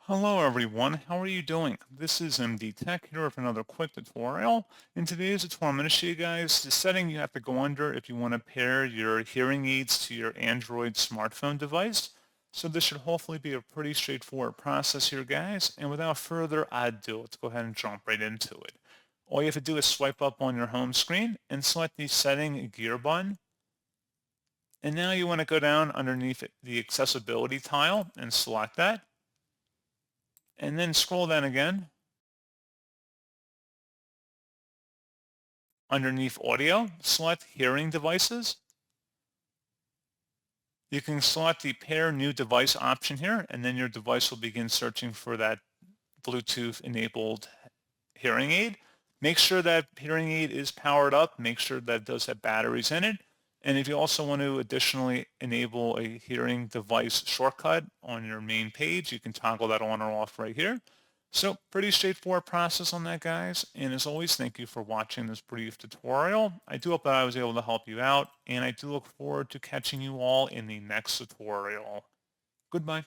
Hello everyone, how are you doing? This is MD Tech here with another quick tutorial. In today's tutorial, I'm going to show you guys the setting you have to go under if you want to pair your hearing aids to your Android smartphone device. So this should hopefully be a pretty straightforward process here, guys. And without further ado, let's go ahead and jump right into it. All you have to do is swipe up on your home screen and select the setting gear button. And now you want to go down underneath the accessibility tile and select that. And then scroll down again. Underneath audio, select hearing devices. You can select the pair new device option here, and then your device will begin searching for that Bluetooth enabled hearing aid. Make sure that hearing aid is powered up. Make sure that it does have batteries in it. And if you also want to additionally enable a hearing device shortcut on your main page, you can toggle that on or off right here. So pretty straightforward process on that, guys. And as always, thank you for watching this brief tutorial. I do hope that I was able to help you out, and I do look forward to catching you all in the next tutorial. Goodbye.